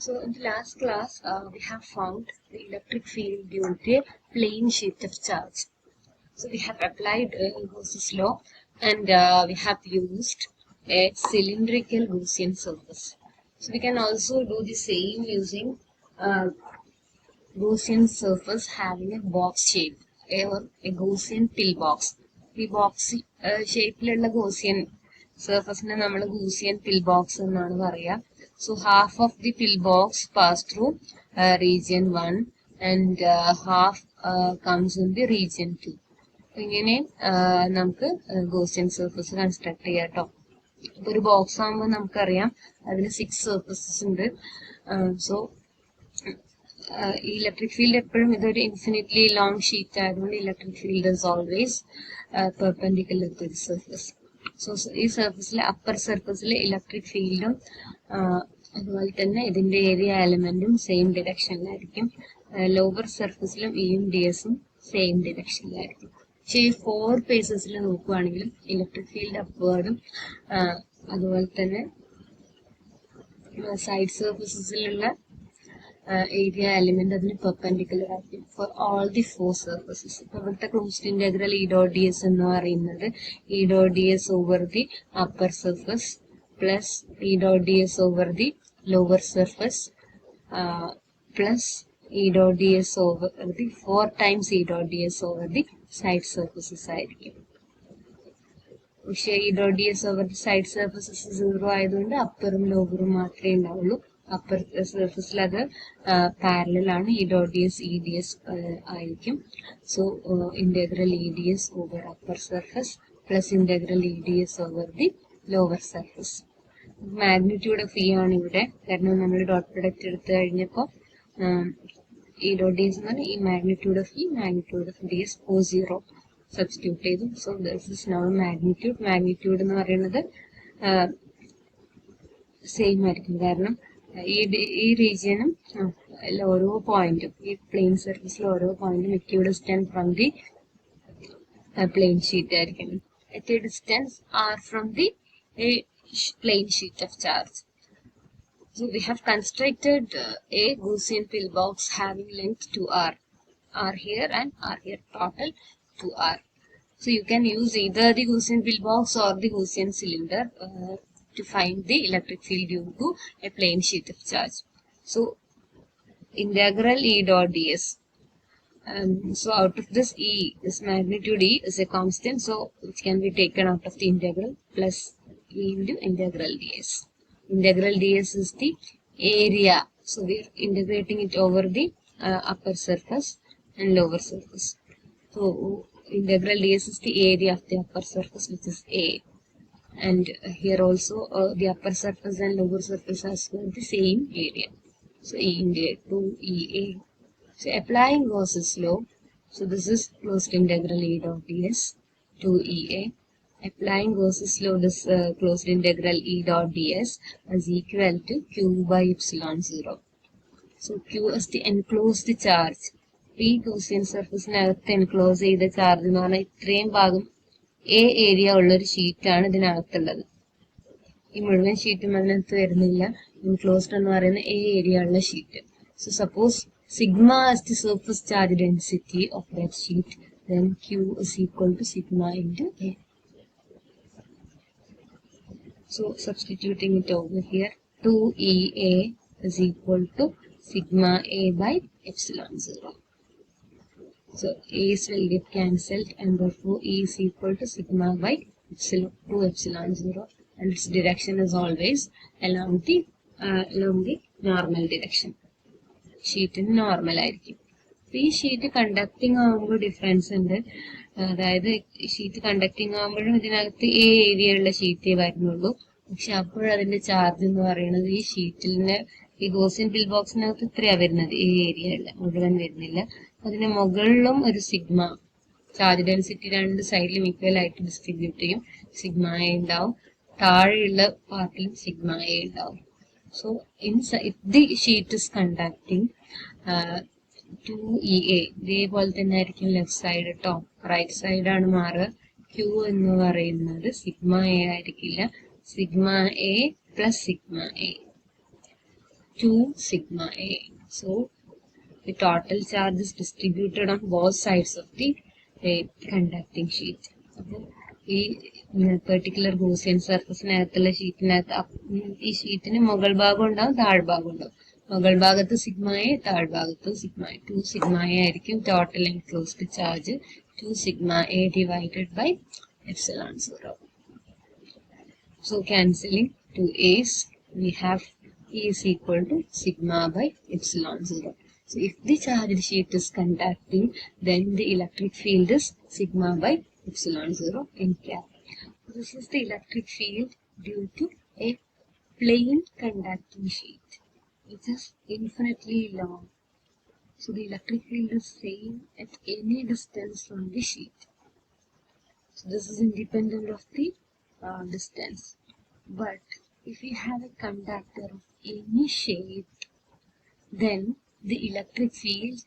So in the last class, we have found the electric field due to a plane sheet of charge. So we have applied Gauss's law, and we have used a cylindrical Gaussian surface. So we can also do the same using Gaussian surface having a box shape or a Gaussian pillbox. The box shape Gaussian surface we Gaussian pillbox എന്നാണ് പറയുക. So half of the pillbox pass through region 1 and half comes in the region 2. ഇങ്ങനെ നമുക്ക് Gaussian surface construct ചെയ്യാം കേട്ടോ. ഇപ്പൊ ഒരു box ആകുമ്പോൾ നമുക്കറിയാം അതിന് 6 സർഫസസ് ഉണ്ട്. സോ ഇലക്ട്രിക് ഫീൽഡ് എപ്പോഴും ഇതൊരു ഇൻഫിനിറ്റ്ലി ലോങ് ഷീറ്റ് ആയതുകൊണ്ട് electric field is always perpendicular to the surface. So ഈ സർഫസിലെ അപ്പർ സർഫസിലെ ഇലക്ട്രിക് ഫീൽഡും അതുപോലെ തന്നെ ഇതിന്റെ ഏരിയ എലമെന്റും സെയിം ഡിറക്ഷനിലായിരിക്കും. ലോവർ സർഫസിലും ഇയും ഡി എസും സെയിം ഡിറക്ഷനിലായിരിക്കും. പക്ഷേ ഈ 4 ഫേസസിൽ നോക്കുകയാണെങ്കിലും ഇലക്ട്രിക് ഫീൽഡ് അപ്വേർഡും അതുപോലെ തന്നെ സൈഡ് സർഫസസിലുള്ള ഏരിയ എലിമെന്റ് അതിന് പെർപെൻഡിക്കുലർ ആയിരിക്കും ഫോർ ഓൾ ദി 4 സർഫസസ്. ഇപ്പൊ ഇവിടുത്തെ closed integral E dot D S എന്ന് പറയുന്നത് E dot D S over the upper surface plus E dot D S over the lower surface plus E dot D S over the 4 times E dot D S over the side surfaces ആയിരിക്കും. പക്ഷേ E dot D S over the side surfaces 0 ആയതുകൊണ്ട് അപ്പറും ലോവറും മാത്രമേ ഉണ്ടാവുള്ളൂ. Upper സർഫസിൽ അത് parallel ആണ്. E dot D S E D S ആയിരിക്കും. So integral E D S over upper surface plus integral E D S over the lower surface. Magnitude of E ആണ് ഇവിടെ, കാരണം നമ്മൾ ഡോട്ട് പ്രൊഡക്റ്റ് എടുത്തു കഴിഞ്ഞപ്പോൾ ഇ ഡോട്ട് ഡി എസ് എന്ന് പറഞ്ഞാൽ ഈ magnitude of E magnitude of D S ഓ 0 സബ്സ്റ്റിറ്റ്യൂട്ട് ചെയ്തു. So this is now magnitude. Magnitude എന്ന് പറയുന്നത് സെയിം ആയിരിക്കും, കാരണം ഈ റീജിയനും ഓരോ പോയിന്റും ഈ പ്ലെയിൻ സർഫസിൽ ഓരോ പോയിന്റും equidistant from the plane sheet ആയിരിക്കും. equidistant are from the plane sheet of charge. So we have constructed a Gaussian pillbox having length 2r. R here and R here, total 2r. So you can use either the Gaussian pillbox or the Gaussian cylinder to find the electric field due to a plane sheet of charge. So integral E dot ds. So out of this E, this magnitude E is a constant, so which can be taken out of the integral plus E into integral ds. Integral ds is the area, so we are integrating it over the upper surface and lower surface. So integral ds is the area of the upper surface, which is A. And here also the upper surface and lower surface has the same area. So E into 2EA. So applying Gauss's law, so this is closed integral E dot ds 2EA. Applying Gauss's law, this closed integral E dot ds is equal to Q by epsilon 0. So Q is the enclosed charge. P Gaussian surface enclose the charge എന്ന് പറഞ്ഞാൽ ഇത്രയും ഭാഗം A area ഉള്ളൊരു ഷീറ്റാണ് ഇതിനകത്തുള്ളത്. ഈ മുഴുവൻ ഷീറ്റും അതിനകത്ത് വരുന്നില്ല. എൻക്ലോസ്ഡ് എന്ന് പറയുന്ന എ ഏരിയ ഉള്ള sheet. So suppose sigma is the surface charge density of that sheet, then Q is equal to sigma into A. So substituting it over here, 2EA is equal to sigma A by epsilon 0. So A's will get cancelled and therefore E is equal to sigma by epsilon 2 epsilon 0, and its direction is always along the normal direction. Sheet in normal ആയിരിക്കും. ഈ sheet conducting ആകുമ്പോൾ difference ഉണ്ട്. അതായത് sheet conducting ആകുമ്പോഴും ഇതിനകത്ത് A area ഉള്ള ഷീറ്റേ വരുന്നുള്ളൂ. പക്ഷെ അപ്പോഴതിന്റെ charge എന്ന് പറയുന്നത് ഈ ഷീറ്റിന് ഈ ഗോസിയൻ പിൽ ബോക്സിനകത്ത് ഇത്രയാ വരുന്നത്, എ ഏരിയ ഉള്ള മുഴുവൻ വരുന്നില്ല. അതിന് മുകളിലും ഒരു സിഗ്മ ചാർജ് ഡെൻസിറ്റി രണ്ട് സൈഡിലും ഈക്വൽ ആയിട്ട് ഡിസ്ട്രിബ്യൂട്ട് ചെയ്യും. സിഗ്മ എ ഉണ്ടാവും, താഴെയുള്ള പാർട്ടിലും സിഗ്മ എ ഉണ്ടാവും. So if the sheet is conducting 2EA, ഇതേപോലെ തന്നെ ആയിരിക്കും ലെഫ്റ്റ് സൈഡ് കേട്ടോ. റൈറ്റ് സൈഡ് ആണ് മാറുക. Q എന്ന് പറയുന്നത് സിഗ്മ എ ആയിരിക്കില്ല, sigma A plus sigma A. 2 sigma A. So the total charge is distributed on both sides of the conducting sheet. ഈ പെർട്ടിക്കുലർ ഗോസിയൻ സർഫസിനകത്തുള്ള ഷീറ്റിനകത്ത് ഈ ഷീറ്റിന് മുകൾ ഭാഗം ഉണ്ടാവും, താഴ്ഭാഗം ഉണ്ടാവും. മുകൾ ഭാഗത്ത് സിഗ്മയെ, താഴ്ഭാഗത്ത് സിഗ്മയെ. 2 സിഗ്മയെ ആയിരിക്കും total enclosed charge. 2 sigma A divided by epsilon 0. So cancelling 2 A's, we have E is equal to sigma by epsilon 0. So if the charged sheet is conducting, then the electric field is sigma by epsilon 0 in cap. This is the electric field due to a plain conducting sheet, which is infinitely long. So the electric field is same at any distance from the sheet. So this is independent of the distance. But if we have a conductor of any shape, then the electric field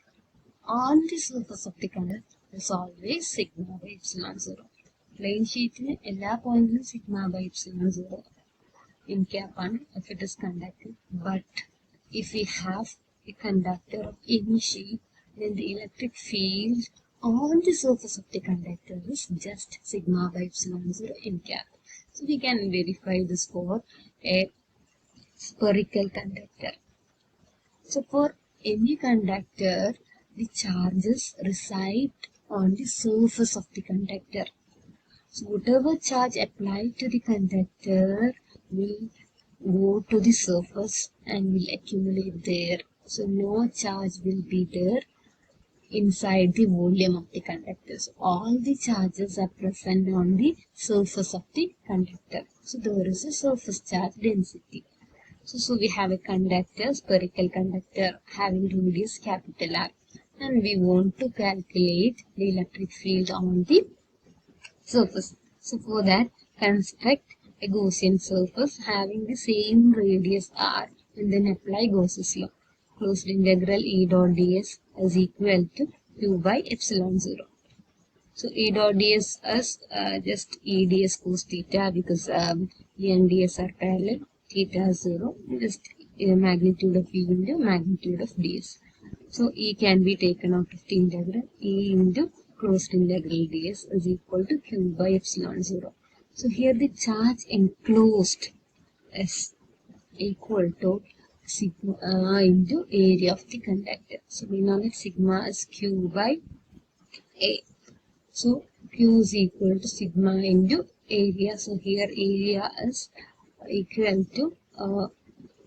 on the surface of the conductor is always sigma by epsilon 0. Plain sheet in ella point sigma by epsilon 0 in cap on if it is conducting. But if we have a conductor of any shape, then the electric field on the surface of the conductor is just sigma by epsilon 0 in cap. So we can verify this for a spherical conductor. So for any conductor, the charges reside on the surface of the conductor. So whatever charge applied to the conductor will go to the surface and will accumulate there. So no charge will be there inside the volume of the conductor. So all the charges are present on the surface of the conductor. So there is a surface charge density. So we have a conductor, spherical conductor having radius capital R, and we want to calculate the electric field on the surface. So for that, construct a Gaussian surface having the same radius R and then apply Gauss's law. Closed integral E dot ds is equal to Q by epsilon 0. So E dot ds is just E ds cos theta because E and ds are parallel. Theta is 0. Just magnitude of E into magnitude of ds. So E can be taken out of the integral. E into closed integral ds is equal to Q by epsilon 0. So here the charge enclosed is equal to sigma into area of the conductor. So we know that sigma is Q by A. So Q is equal to sigma into area. So here area is equal to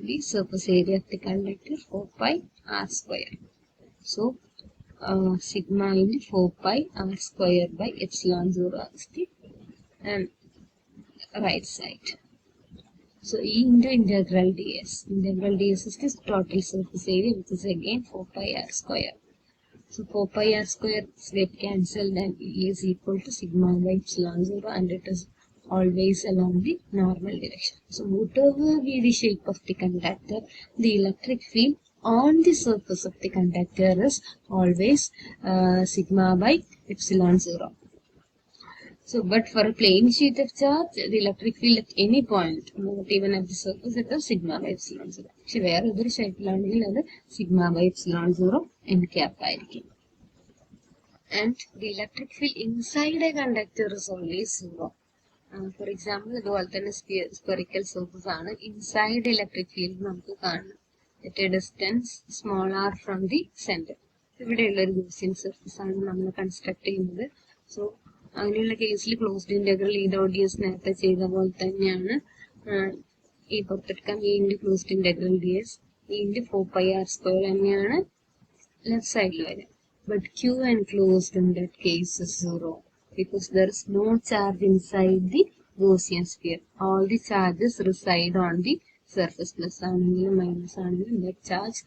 the surface area of the conductor 4 pi r square. So sigma into 4 pi r square by epsilon 0 is the right side. So E into integral ds. Integral ds is the total surface area, which is again 4 pi r square. So 4 pi r square get cancelled and E is equal to sigma by epsilon 0, and it is always along the normal direction. So whatever be the shape of the conductor, the electric field on the surface of the conductor is always sigma by epsilon 0. So, but for a plain sheet of charge, the electric field at any point, not even at the surface, it is sigma by epsilon 0. പക്ഷെ വേറെ ഏതൊരു ഷേപ്പിലാണെങ്കിൽ അത് sigma by epsilon 0 n cap ആയിരിക്കും. And the electric field inside a conductor is always 0. For example, അതുപോലെ തന്നെ spherical surface ആണ്. Inside electric field നമുക്ക് കാണണം at a distance small r from the center. ഇവിടെയുള്ള ഒരു Gaussian surface ആണ് നമ്മൾ കൺസ്ട്രക്ട് ചെയ്യുന്നത്. So അങ്ങനെയുള്ള കേസിൽ ക്ലോസ്ഡ് ഇന്റഗ്രൽ ഈ ഡോട്ട് ds നേരത്തെ ചെയ്ത പോലെ തന്നെയാണ് ഈ പുറത്തെടുക്കാം. E into closed integral ds E into 4 pi r square തന്നെയാണ് ലെഫ്റ്റ് സൈഡിൽ വരിക. But Q enclosed in that case is 0 because there is no charge inside the Gaussian sphere. All the charges reside on the surface. Plus ആണെങ്കിലും minus ആണെങ്കിലും that charge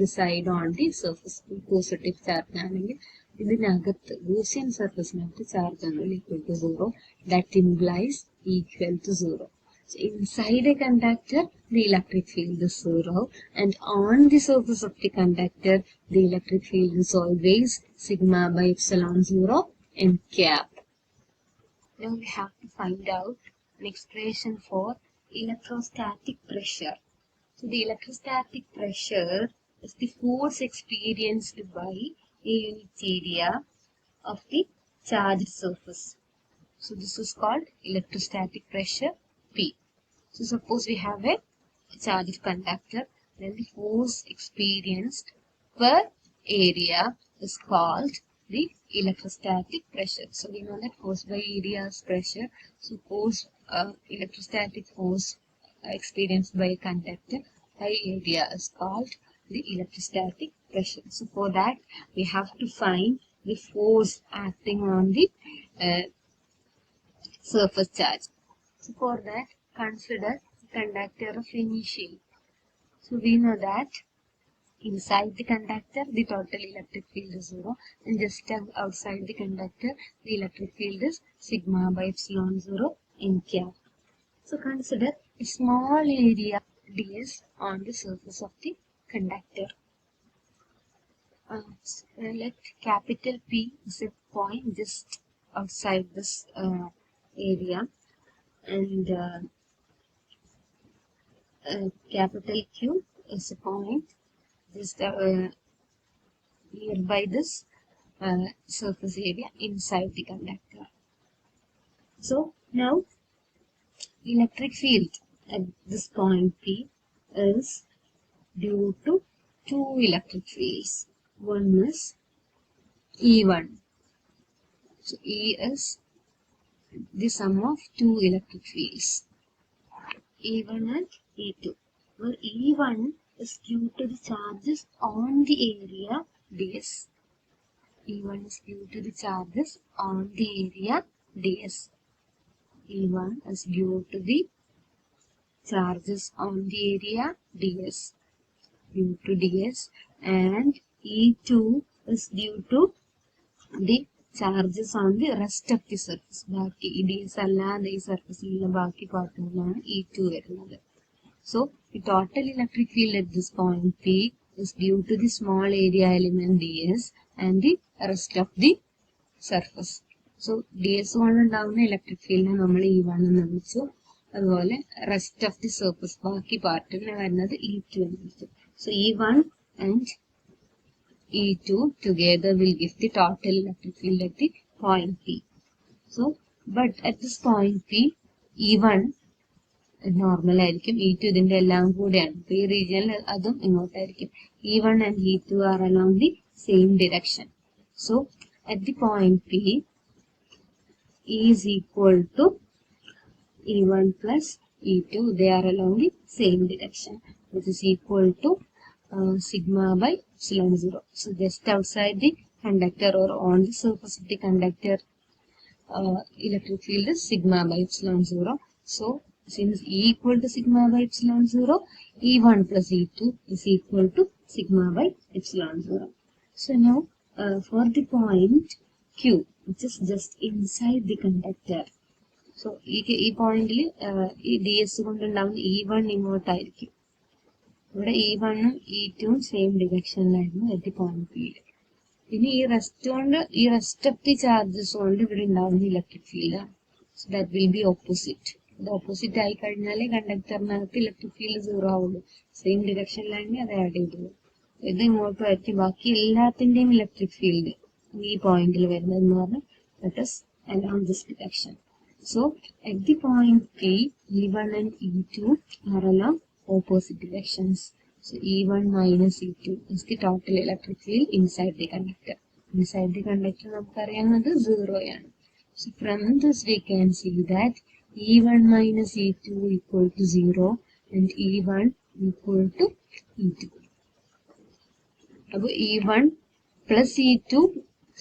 reside on the surface. Positive charge ആണെങ്കിൽ ഇതിനകത്ത് Gaussian സർഫസിനകത്ത് charge ആണ് equal to 0. That implies equal to 0. So inside a conductor, the electric field is 0, and on the surface of the conductor, the electric field is always sigma by epsilon 0 n cap. Now we have to find out an expression for electrostatic pressure. So the electrostatic pressure is the force experienced by a unit area of the charged surface. So this is called electrostatic pressure P. So suppose we have a charged conductor, then the force experienced per area is called the electrostatic pressure. So we know that force by area is pressure. So electrostatic force experienced by a conductor by area is called the electrostatic pressure. So for that we have to find the force acting on the surface charge. So for that, consider the conductor of any shape. So we know that inside the conductor the total electric field is 0, and just outside the conductor the electric field is sigma by epsilon 0 n cap. So consider a small area ds on the surface of the conductor. Let capital P is a point just outside this area, and capital Q is a point just nearby this surface area inside the conductor. So now electric field at this point P is due to two electric fields. One is E1. So E is the sum of two electric fields, E1 and E2, where E1 is due to the charges on the area ds. E1 is due to the charges on the area ds. E1 is due to the charges on the area ds, due to ds, and E2 is due to the charges on the rest of the surface. ബാക്കി ds അല്ലാതെ ഈ സർഫസിലുള്ള ബാക്കി പാർട്ടുകളാണ് E2 വരുന്നത്. So the total electric field at this point P is due to the small area element ds and the rest of the surface. So ds കൊണ്ടുണ്ടാവുന്ന electric ഫീൽഡിനെ നമ്മൾ E1 എന്ന് വിളിച്ചു. അതുപോലെ rest of the surface ബാക്കി പാർട്ടിന് വരുന്നത് E2 എന്ന് വിളിച്ചു. So E1 and E2 together will give the total electric field at the point P. So, but at this point P, E1 normal ആയിരിക്കും, E2 ഇതിന്റെ എല്ലാം കൂടെയാണ്. ഈ റീജിയനിൽ അതും ഇങ്ങോട്ടായിരിക്കും. E1 and E2 are along the same direction. So, at the point P, E is equal to E1 plus E2. They are along the same direction, which is equal to sigma by epsilon 0. So just outside the conductor or on the surface of the conductor, electric field is sigma by epsilon 0. So since E equal to sigma by epsilon 0, E1 plus E2 is equal to sigma by epsilon 0. So now for the point Q, which is just inside the conductor. So ഈ പോയിന്റിൽ ഈ D S കൊണ്ടുണ്ടാവുന്ന E1 ഇങ്ങോട്ടായിരിക്കും. ഇവിടെ E1 ഉം E2 ഉം same ഡിറക്ഷനിലായിരുന്നു at the point പിയിൽ. പിന്നെ ഈ rest of the charges കൊണ്ട് ഇവിടെ ഉണ്ടാവുന്ന ഇലക്ട്രിക് ഫീൽഡാണ്. So that will be opposite. ഇത് ഓപ്പോസിറ്റ് ആയി കഴിഞ്ഞാലേ കണ്ടക്ടറിനകത്ത് ഇലക്ട്രിക് ഫീൽഡ് 0 ആവുള്ളൂ. സെയിം ഡിറക്ഷനിലാണെങ്കിൽ അത് ആഡ് ചെയ്തു. ഇത് ഇങ്ങോട്ടായിരിക്കും ബാക്കി എല്ലാത്തിന്റെയും ഇലക്ട്രിക് ഫീൽഡ് ഈ പോയിന്റിൽ വരുന്നതെന്ന് പറഞ്ഞാൽ that is along this direction. So at the point P, E1 and E2 are along opposite directions. So E1 minus E2 is the total electric field inside the conductor. Inside the conductor നമുക്കറിയാവുന്നത് 0 ആണ്. So from this we can see that E1 minus E2 equal to 0 and E1 equal to E2. അപ്പോൾ E1 plus E2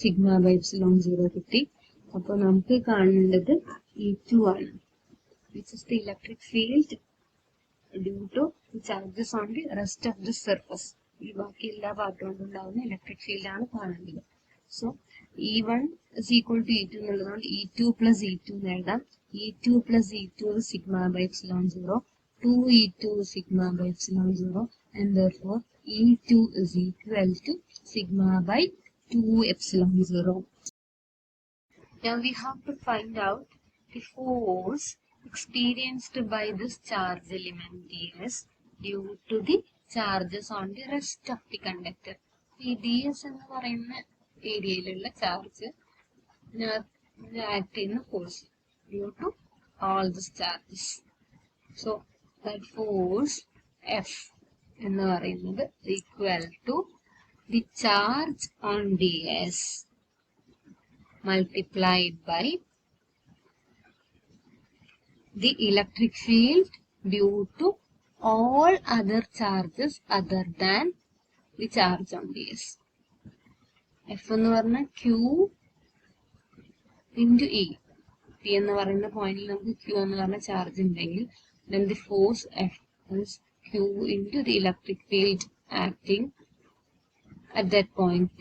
sigma by epsilon 0 കിട്ടി. അപ്പോൾ നമുക്ക് കാണേണ്ടത് E2 ആണ്, which is the electric field due to the charges on the rest of the surface. ഈ ബാക്കി എല്ലാ പാർട്ടും കൊണ്ടുണ്ടാവുന്ന ഇലക്ട്രിക് ഫീൽഡ് ആണ് കാണേണ്ടത്. So E1 is equal to E2 എന്നുള്ളതുകൊണ്ട് E2 plus E2 എന്ന് എഴുതാം. E2 plus E2 is sigma by epsilon 0, 2E2 sigma by epsilon 0, and therefore E2 is equal to sigma by 2 epsilon 0. Now we have to find out the force experienced by this charge element ds due to the charges on the rest of the conductor. ഈ ds എന്ന് പറയുന്ന ഏരിയയിലുള്ള charge act ചെയ്യുന്ന force due to all these charges. So that force F എന്ന് പറയുന്നത് equal to the charge on ds multiplied by the electric field due to all other charges other than the charge on ds. F എന്ന് പറഞ്ഞ Q into E. P എന്ന് പറയുന്ന പോയിന്റിൽ നമുക്ക് Q എന്ന് പറഞ്ഞ ചാർജ് ഉണ്ടെങ്കിൽ then the force F is Q into the electric field acting at that point P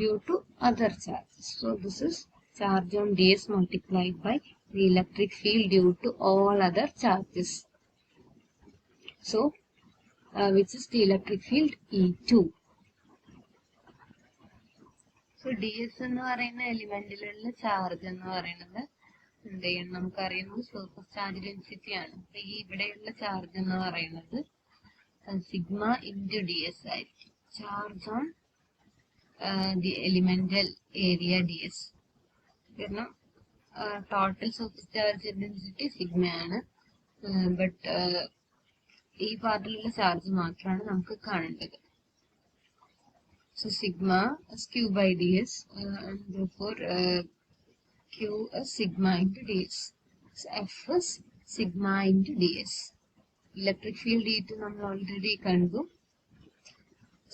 due to other charges. So this is charge on ds multiplied by the electric field due to all other charges. So which is the electric field E2. So ds എന്ന് പറയുന്ന എലിമെന്റിലുള്ള charge എന്ന് പറയുന്നത് എന്ത് ചെയ്യണം, നമുക്കറിയുന്നത് surface charge density ആണ്. അപ്പൊ ഈ ഇവിടെയുള്ള ചാർജ് എന്ന് പറയുന്നത് സിഗ്മ ഇൻറ്റു ഡി എസ് ആയിരിക്കും. Charge on the elemental area D S. കാരണം ടോട്ടൽ സർഫസ് ചാർജ് ഡെൻസിറ്റി സിഗ്മയാണ്, ബട്ട് ഈ പാർട്ടിലുള്ള ചാർജ് മാത്രമാണ് നമുക്ക് കാണേണ്ടത്. So sigma is Q by ds, and therefore Q is sigma into ds. So F is sigma into ds. Electric field E2 നമ്മൾ already കണ്ടു,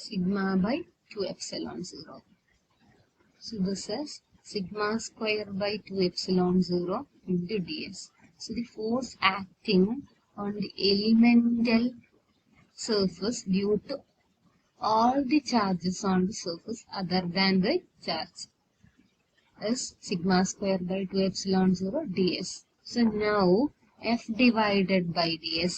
sigma by 2 epsilon 0. So this is sigma square by 2 epsilon 0 into ds. So the force acting on the elemental surface due to all the charges on the surface other than the charge is sigma square by 2 epsilon 0 ds. So now F divided by ds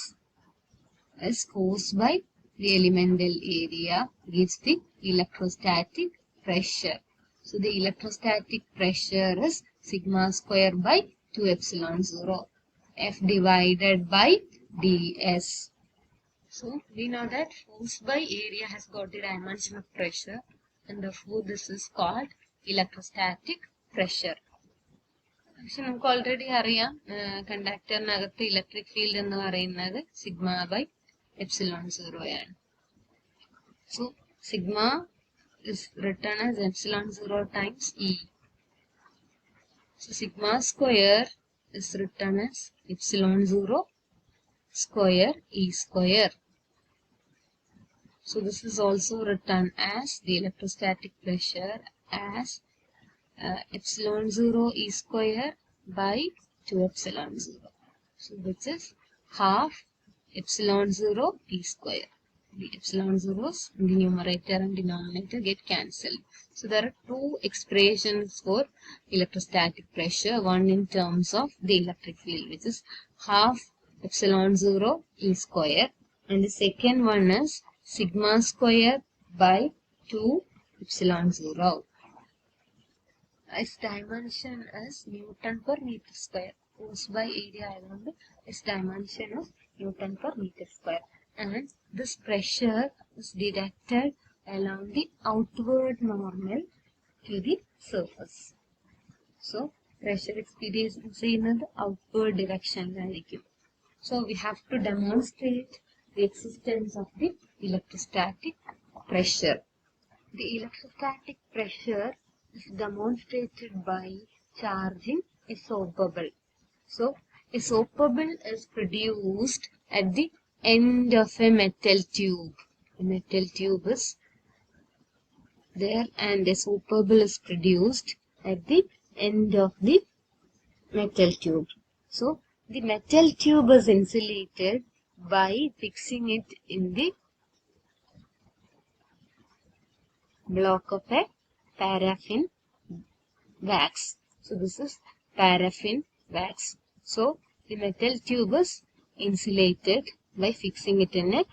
is force by the elemental area gives the electrostatic pressure. So the electrostatic pressure is sigma square by 2 epsilon 0 F divided by ds. So we know that force by area has got the dimension of pressure, and therefore this is called electrostatic pressure. പക്ഷെ നമുക്ക് already അറിയാം കണ്ടക്ടറിനകത്ത് electric field എന്ന് പറയുന്നത് sigma by epsilon 0 ആണ്. So sigma is written as epsilon 0 times E. So sigma square is written as epsilon 0 square E square. So this is also written as the electrostatic pressure as epsilon 0 E square by 2 epsilon 0. So which is half epsilon 0 E square. The epsilon zeros in the numerator and denominator get cancelled. So there are two expressions for electrostatic pressure, one in terms of the electric field, which is half epsilon 0 E square, and the second one is sigma square by 2 epsilon 0. Its dimension is Newton per meter square. Force by area, its dimension is Newton per meter square. And this pressure is directed along the outward normal to the surface. So pressure experience in the outward direction. So we have to demonstrate the existence of the electrostatic pressure. The electrostatic pressure is demonstrated by charging a soap bubble. So a soap bubble is produced at the end of a metal tube. The metal tube is there and a soap bubble is produced at the end of the metal tube. So the metal tube is insulated by fixing it in the block of a paraffin wax. So this is paraffin wax. So the metal tube is insulated by fixing it in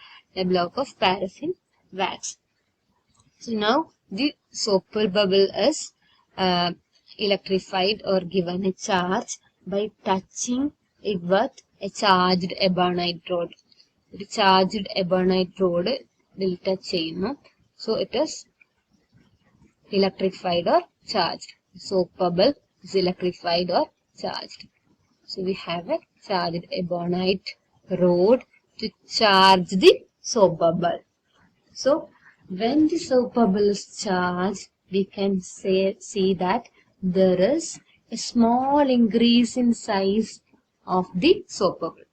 a block of paraffin wax. So now the soap bubble is electrified or given a charge by touching it with a charged ebonite rod. ഒരു charged എബർണൈറ്റ് road ഇതിൽ touch ചെയ്യുന്നു. So it is electrified or charged. Soap bubble is electrified or charged. So we have a charged ebonite rod to charge the soap bubble. So when the soap bubble is charged, we can see that there is a small increase in size of the soap bubble.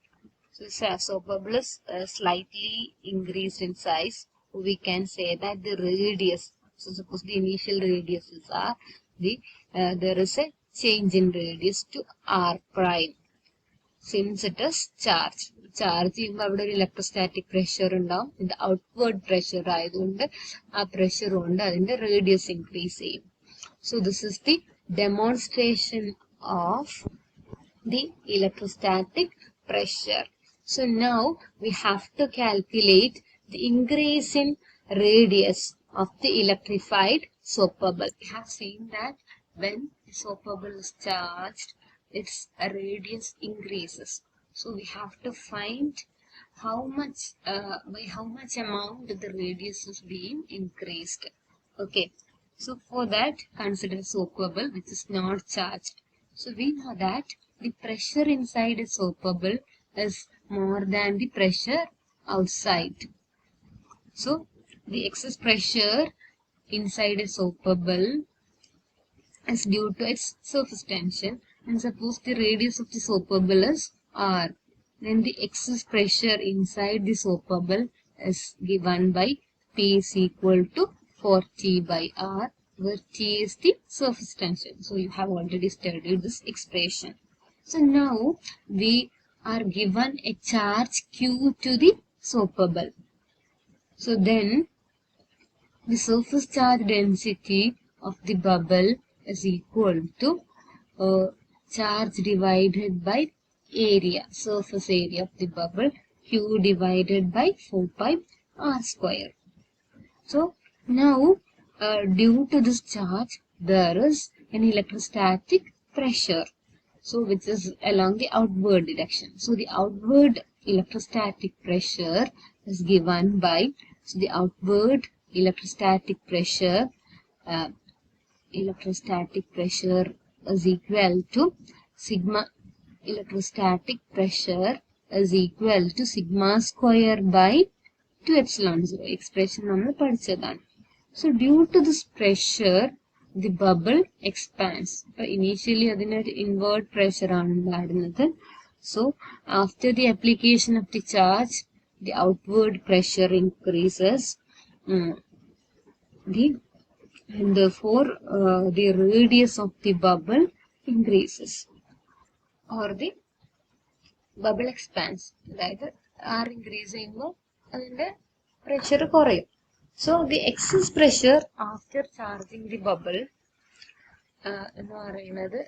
So soap bubble is slightly increased in size. We can say that the radius. So suppose the initial radiuses are there is a change in radius to r prime since it is charged. Charge ചെയ്യുമ്പോൾ അവിടെ ഒരു electrostatic pressure ഉണ്ടാവും. ഇത് outward pressure ആയതുകൊണ്ട് ആ pressure കൊണ്ട് അതിന്റെ radius increase ചെയ്യും. So this is the demonstration of the electrostatic pressure. So now we have to calculate the increase in radius of the electrified soap bubble. We have seen that when the soap bubble is charged, its radius increases. So we have to find by how much amount the radius is being increased. Okay. So for that, consider soap bubble which is not charged. So we know that the pressure inside a soap bubble is more than the pressure outside. So the excess pressure inside a soap bubble is due to its surface tension, and suppose the radius of the soap bubble is r, then the excess pressure inside the soap bubble is given by P is equal to 4T by R, where T is the surface tension. So you have already studied this expression. So now we are given a charge Q to the soap bubble. So then the surface charge density of the bubble is equal to charge divided by area, surface area of the bubble, Q divided by 4 pi r square. So now due to this charge there is an electrostatic pressure, so which is along the outward direction. So the outward electrostatic pressure is given by, so the outward electrostatic pressure is equal to sigma square by 2 epsilon 0. Expression നമ്മൾ പഠിച്ചതാണ്. So due to this pressure the bubble expands. Initially അതിനൊരു inward pressure ആണ് ഉണ്ടായിരുന്നത്. So after the application of the charge, the outward pressure increases, and therefore the radius of the bubble increases, or the bubble expands. അതായത് r increase ചെയ്യുമ്പോൾ അതിന്റെ pressure കുറയും. So the excess pressure after charging the bubble എന്ന് പറയുന്നത്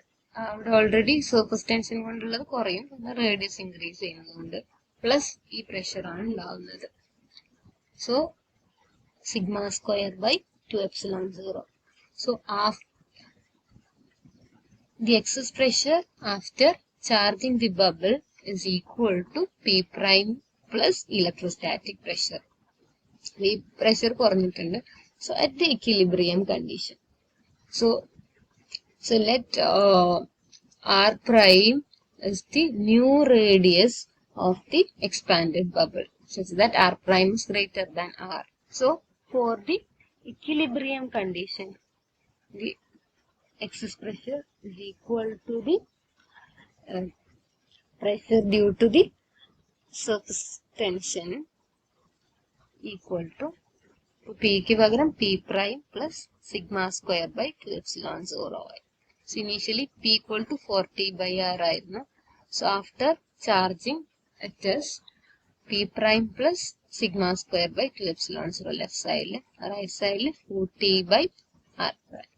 അവിടെ already surface tension കൊണ്ടുള്ളത് കുറയും, radius increase ചെയ്യുന്നതുകൊണ്ട് പ്ലസ് ഈ പ്രഷർ ആണ് ഉണ്ടാവുന്നത്. So sigma square by 2 epsilon 0. So the excess pressure after charging the bubble is equal to P prime plus electrostatic pressure. The pressure കുറഞ്ഞിട്ടുണ്ട്. So at the equilibrium condition. So let r prime is the new radius of the expanded bubble, such that r prime is greater than r. So for the equilibrium condition, the excess pressure is equal to the pressure due to the surface tension equal to P ക്ക് പകരം P prime plus sigma square by 2 epsilon 0. So initially P equal to 4T by R ആയിരുന്നു. So after charging it is P prime plus sigma square by 2 epsilon 0 left side, right side 4T by R prime.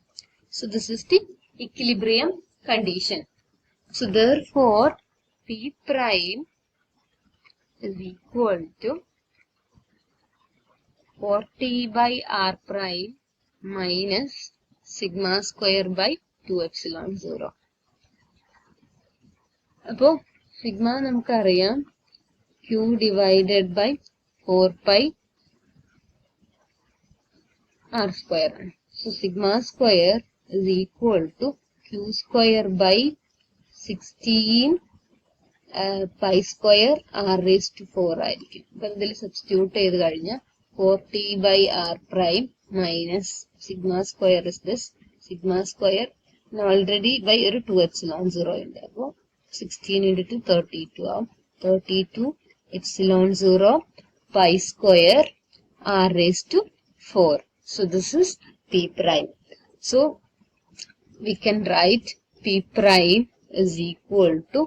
So this is the equilibrium condition. So therefore P prime is equal to 4T by R prime minus sigma square by 2 epsilon 0. അപ്പോൾ sigma നമുക്കറിയാം Q Q divided by 4 pi R square. So sigma square is equal to Q square by 16 pi square R raised to 4 ആയിരിക്കും. അപ്പോൾ ഇതിൽ substitute ചെയ്ത് കഴിഞ്ഞാൽ 4t by R prime minus sigma square is this. Sigma square already by ഒരു 2 epsilon 0 ഉണ്ട്. അപ്പോൾ 16 into 32 ആവും. 32 epsilon 0 pi square R raised to 4. So this is P prime. So we can write P prime is equal to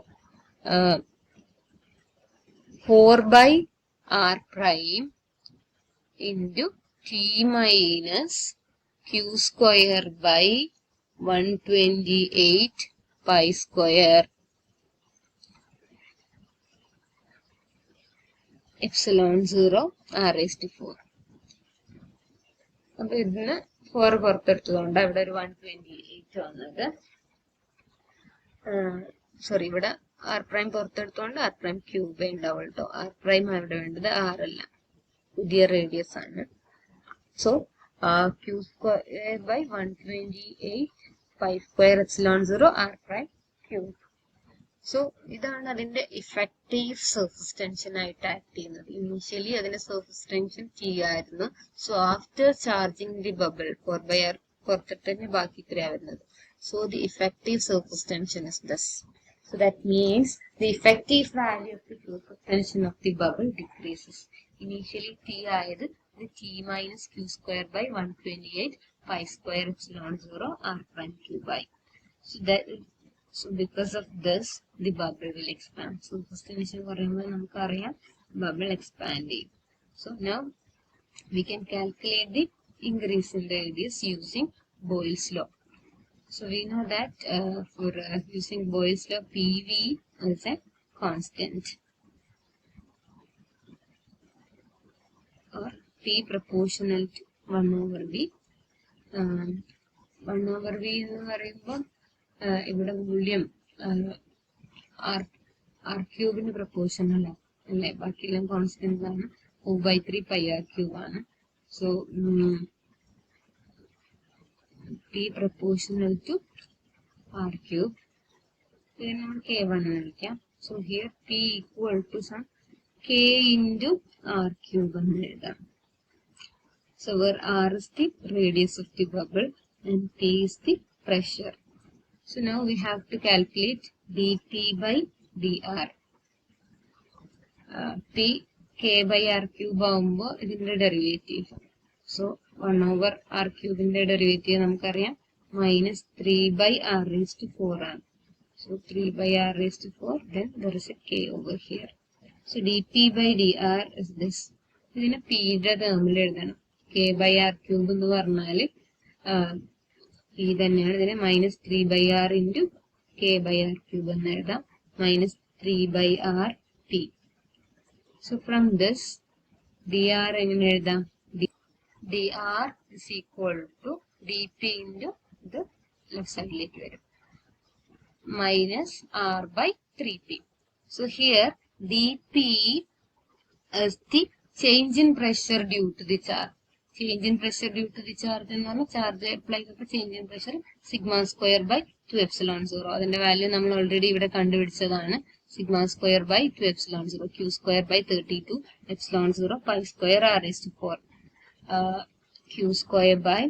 4 by R prime into T minus Q square by 128 pi square epsilon 0 R raised to 4. അപ്പോൾ ഇതിന് 4 പുറത്തെടുത്തതുകൊണ്ട് ഇവിടെ ഒരു 128 വന്നത്. Sorry, ഇവിടെ R prime പുറത്തെടുത്തോണ്ട് R prime ക്യൂബേ ഉണ്ടാവുള്ളൂ കേട്ടോ. R prime അവിടെ വേണ്ടത് ആർ അല്ല, പുതിയ റേഡിയസ് ആണ്. So Q square by 128 pi square epsilon 0 r prime cube. So ഇതാണ് അതിന്റെ ഇഫക്റ്റീവ് സർഫസ് ടെൻഷൻ ആയിട്ട് ആക്ട് ചെയ്യുന്നത്. ഇനീഷ്യലി അതിന്റെ സർഫസ് ടെൻഷൻ T ആയിരുന്നു. So after charging the bubble 4/r പുറത്തിട്ട് തന്നെ ബാക്കി ഇത്രയാ വരുന്നത്. So the effective surface tension is this. So that means the effective value of the surface tension of the bubble decreases. Initially T ആയത് T minus Q square by 128 pi square epsilon 0 R prime cube by. So because of this the bubble will expand. Surface tension പറയുമ്പോൾ നമുക്കറിയാം bubble expand ചെയ്യും. So now we can calculate the increase in the radius using Boyle's law. So we know that for using Boyle's law, PV is a constant, or P proportional to 1 over V. 1 over V എന്ന് പറയുമ്പോൾ ഇവിടെ മൂല്യം R ക്യൂബിന് proportional അല്ലേ, ബാക്കിയെല്ലാം constant ആണ്. 4/3 pi r cube ആണ്. So P proportional to R cube. Then നമ്മൾ K1 എന്ന് വിളിക്കാം. So here P equal to some K into R cube എന്ന് എഴുതാം. So where R is the radius of the bubble and P is the pressure. So now we have to calculate dP by dR. P K by R cube ആവുമ്പോൾ ഇതിന്റെ derivative. So 1 over R cube in the derivative നമുക്കറിയാം minus 3 by R raised to 4 ആണ്. So 3 by R raised to 4, then there is a K over here. So dP by dR is this. ഇതിനെ P യുടെ ടേമിൽ എഴുതണം. K by R cube എന്ന് പറഞ്ഞാൽ P തന്നെയാണ്. ഇതിനെ minus 3 by R into K by R cube എന്ന് എഴുതാം. minus 3 by R T. So from this dR എങ്ങനെ എഴുതാം? dr is equal to dp into the left side like varum minus r by 3p. So here dp is the change in pressure due to the charge. Change in pressure due to the charge enna charge apply ചെയ്തപ്പോൾ change in pressure sigma square by 2 epsilon 0. അതിന്റെ value നമ്മൾ already ഇവിടെ കണ്ടുപിടിച്ചതാണ്. sigma square by 2 epsilon 0, q square by 32 epsilon 0 pi square r raised to 4. Q square by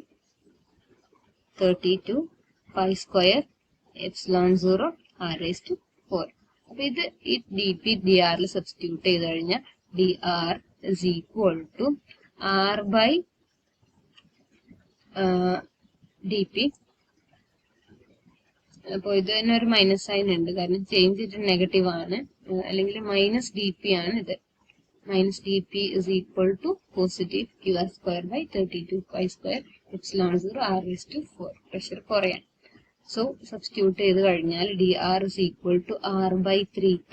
32 pi square epsilon 0 r raised to 4. അപ്പോൾ ഇത് ഈ dp dr substitute ചെയ്ത് കഴിഞ്ഞാൽ dr is equal to r by dp. അപ്പോൾ ഇത് തന്നെ ഒരു minus sign ഉണ്ട്, കാരണം ചേഞ്ച് ഇട്ട് നെഗറ്റീവ് ആണ്, അല്ലെങ്കിൽ മൈനസ് ഡി പി ആണ് ഇത്. minus dp is equal to positive qr square by 32 pi square epsilon 0 r raised to 4. Pressure കുറയാൻ. So substitute ചെയ്ത് കഴിഞ്ഞാൽ dr is equal to r by 3p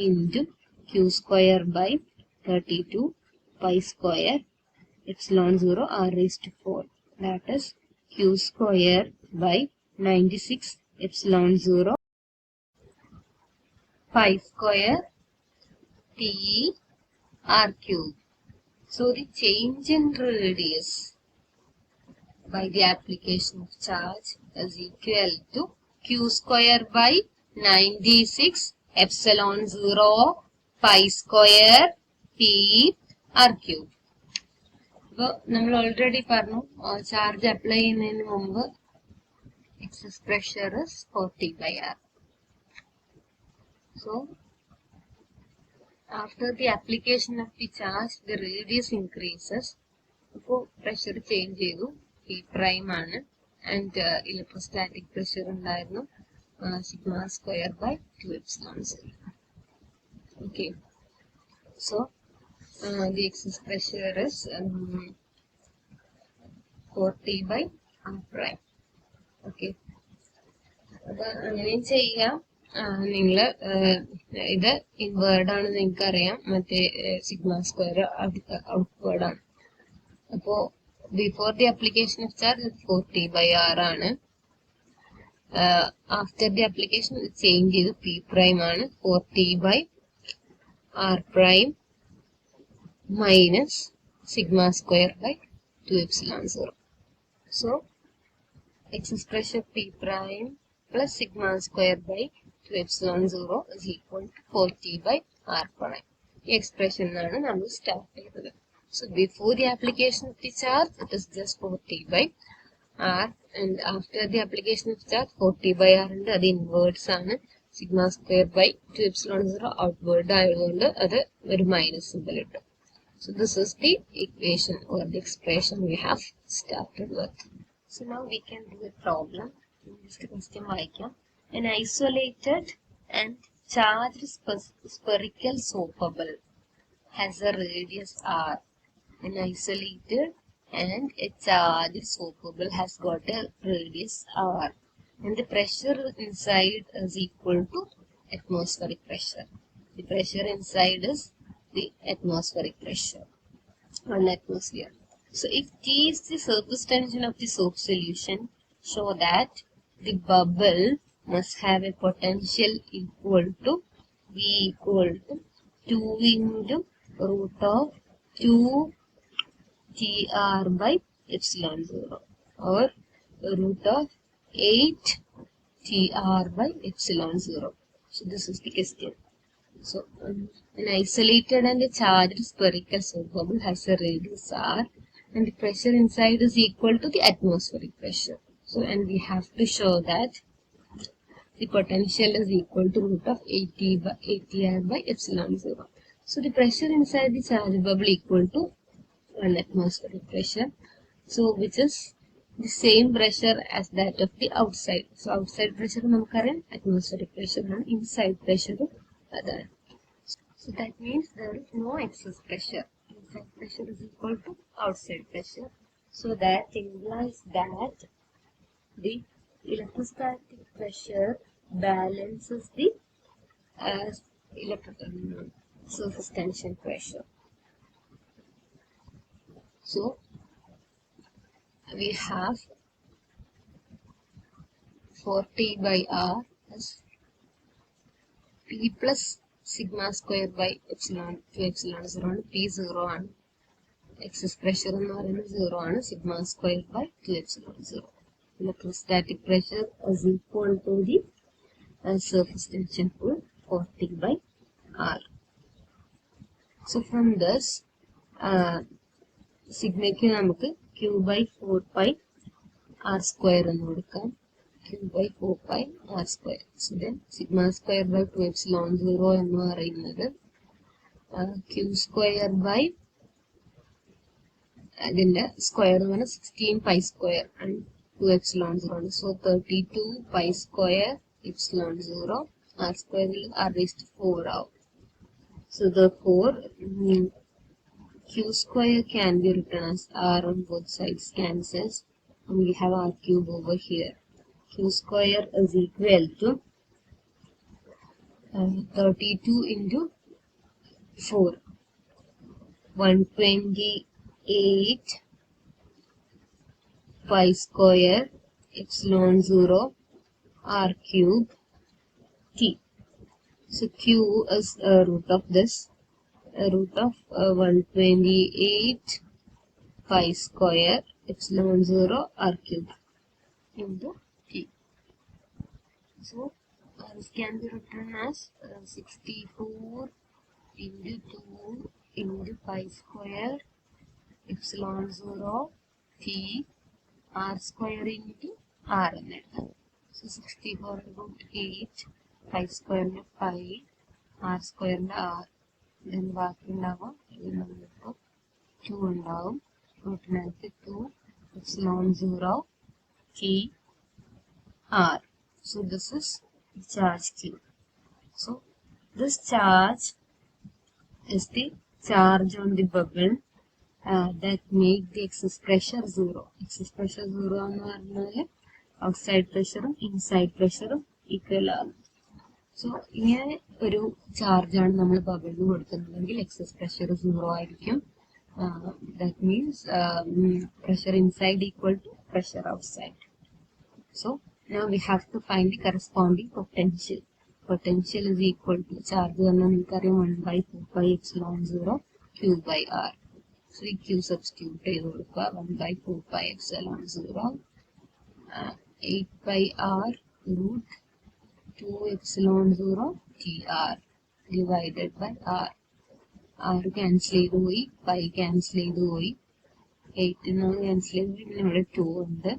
into q square by 32 pi square epsilon 0 r raised to 4. That is q square by 96 epsilon 0 pi square T r cube. So the change in radius by the application of charge is equal to q square by 96 epsilon 0 pi square T r cube. അപ്പോൾ നമ്മൾ already പറഞ്ഞു charge apply ചെയ്യുന്നതിന് മുമ്പ് excess pressure is 40 by R. So after the application of the charge, the radius increases. അപ്പോൾ pressure change ചെയ്തു, P prime ആണ്, and electrostatic pressure ഉണ്ടായിരുന്നു sigma square by 2 epsilon 0. Okay, so the excess pressure is 40 by R prime. Okay, അപ്പോൾ അങ്ങനെയും ചെയ്യാം. നിങ്ങൾ ഇത് inward ആണ്, നിങ്ങൾക്ക് അറിയാം, മറ്റേ സിഗ്മ സ്ക്വയർ ഔട്ട്വേർഡ് ആണ്. അപ്പോൾ before the application of charge 40 by R ആണ്. ആഫ്റ്റർ ദി ആപ്ലിക്കേഷൻ ചേഞ്ച് ചെയ്ത് പി പ്രൈം ആണ്, 40 by R prime minus sigma square by 2 epsilon 0. So excess pressure P prime plus sigma square by 2 epsilon 0 is equal to 40 by R prime. The expression ആണ് നമ്മൾ start ചെയ്തത്. So before the application of the charge, it is just 40 by R, and after the application of charge 40 by R and അത് inverse ആണ്, sigma square by 2 epsilon 0 outward ആയതുകൊണ്ട് അത് ഒരു minus symbol ഇട്ടു. So this is the equation or the expression we have started with. So now we can do a problem. Just a question വായിക്കാം. An isolated and charged spherical soap bubble has a radius R. An isolated and a charged soap bubble has got a radius R. And the pressure inside is equal to atmospheric pressure. The pressure inside is the atmospheric pressure, 1 atmosphere. So if T is the surface tension of the soap solution, show that the bubble must have a potential equal to V equal to 2 into root of 2 TR by epsilon 0 or root of 8 TR by epsilon 0. So this is the question. So an isolated and a charged spherical soap bubble has a radius R, and the pressure inside is equal to the atmospheric pressure. So, and we have to show that the potential is equal to root of 80R by epsilon 0. So the pressure inside the charged bubble equal to 1 atmospheric pressure. So which is the same pressure as that of the outside. So outside pressure namakariam atmospheric pressure and inside pressure adana. So that means there is no excess pressure. Inside pressure is equal to outside pressure. So that implies that the electrostatic pressure balances the surface tension pressure. So we have 40 by R as P plus sigma square by epsilon 2 epsilon 0 and P 0 ആണ്. Excess pressure എന്ന് പറയുന്നത് 0 ആണ്, sigma square by 2 epsilon 0. Electrostatic pressure is equal to the surface tension pool 40 by R. So from this sigma ക്ക് നമുക്ക് Q by 4 pi R square എന്ന് കൊടുക്കാം. Q by 4 pi R square. So then sigma square by 2 epsilon 0 എന്ന് പറയുന്നത് Q square by അതിന്റെ square എന്ന് പറഞ്ഞാൽ 16 pi square and 2 epsilon 0. So 32 pi square epsilon 0 R square will R raised to 4 out. So therefore Q square can be written as R on both sides cancels, and we have R cube over here. Q square is equal to 32 into 4, 128 pi square epsilon 0 R cube T. So Q is root of this root of 128 pi square epsilon 0 r cube into t. So this can be written as 64 into 2 into pi square epsilon 0 t r square into r in it. So 64 root 8 pi square pi r square r. Then ബാക്കി ഉണ്ടാവും നമുക്ക് 2 ഉണ്ടാവും റൂട്ടിനകത്ത് 2 epsilon 0 t r. So this is charge Q. So this charge is the charge on the bubble that make the excess pressure 0. Excess pressure 0 എന്ന് പറഞ്ഞാൽ outside pressure inside pressure equal ആണ്. So ഇങ്ങനെ ഒരു ചാർജാണ് നമ്മൾ ബബിളിന് കൊടുക്കുന്നതെങ്കിൽ എക്സസ് പ്രഷർ 0 ആയിരിക്കും. That means pressure inside equal to pressure outside. So now we have to find the corresponding potential. Potential is equal to charge പറഞ്ഞാൽ നമുക്കറിയാം 1/4 pi epsilon 0 q by r. So ഈ q substitute ചെയ്ത് കൊടുക്കുക 1/4 pi epsilon 0 8 pi r root 2 epsilon 0 tr divided by r. r cancel ചെയ്ത് പോയി pi cancel ചെയ്ത് പോയി 8 cancel ചെയ്ത് പോയി പിന്നെ ഇവിടെ 2 ഉണ്ട്.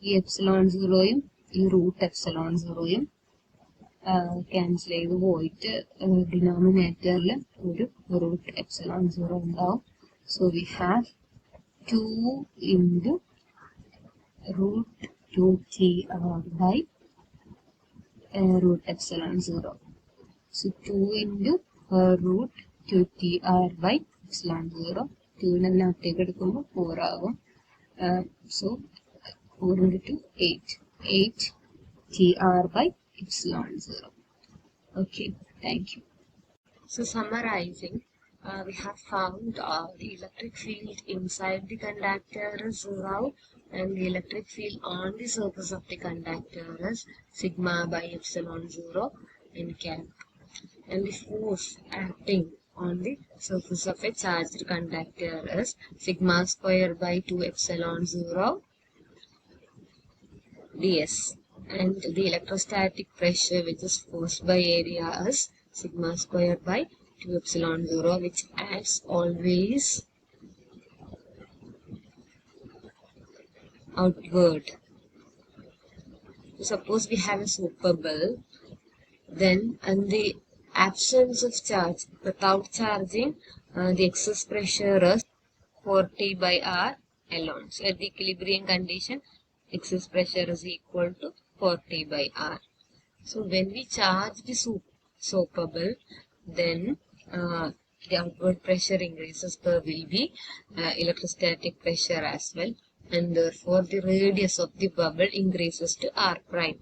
ഈ epsilon 0യും ഈ root epsilon 0യും cancel ചെയ്ത് പോയിട്ട് ഡിനോമിനേറ്ററിൽ ഒരു root epsilon 0 ഉണ്ടാവും. So we have 2 into root 2 tr by root epsilon 0. So 2 into root 2 tr by epsilon 0. 2 നെല്ലാം എടുക്കുമ്പോൾ 4 ആകും. So 4 into 2 8. 8 tr by epsilon 0. Okay, thank you. So summarizing, we have found the electric field inside the conductor is 0 and the electric field on the surface of the conductor is sigma by epsilon 0 in cap. And the force acting on the surface of a charged conductor is sigma square by 2 epsilon 0 ds. And the electrostatic pressure, which is force by area, is sigma square by 2 epsilon 0, which acts always outward. Suppose we have a super bulb, then in the absence of charge, without charging, the excess pressure is 4T by R alone. So at the equilibrium condition, excess pressure is equal to 4T by R. So when we charge the super bulb, then the outward pressure increases. There will be electrostatic pressure as well, and therefore the radius of the bubble increases to R prime.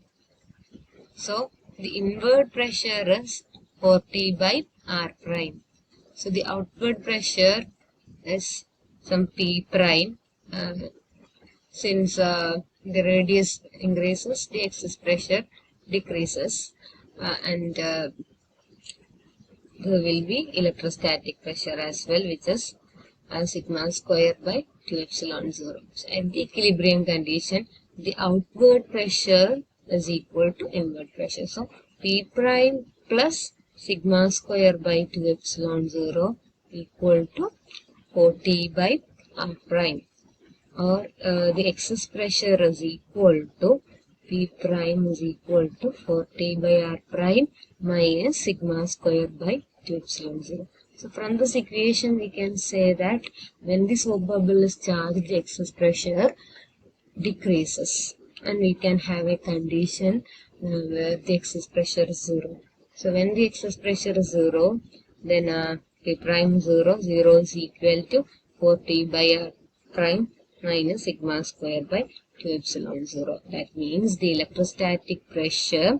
So the inward pressure is 4T by R prime. So the outward pressure is some P prime. Since the radius increases, the excess pressure decreases, and there will be electrostatic pressure as well, which is sigma square by 2 epsilon 0. So at the equilibrium condition, the outward pressure is equal to inward pressure. So P prime plus sigma square by 2 epsilon 0 equal to 4T by R prime. Or the excess pressure is equal to P prime is equal to 4T by R prime minus sigma square by 2 epsilon 0. So from this equation we can say that when the soap bubble is charged, the excess pressure decreases, and we can have a condition where the excess pressure is 0. So when the excess pressure is 0, then P prime 0, 0 is equal to 4T by R prime minus sigma square by 2 epsilon 0. That means the electrostatic pressure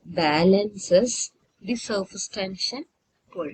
balances the surface tension pull.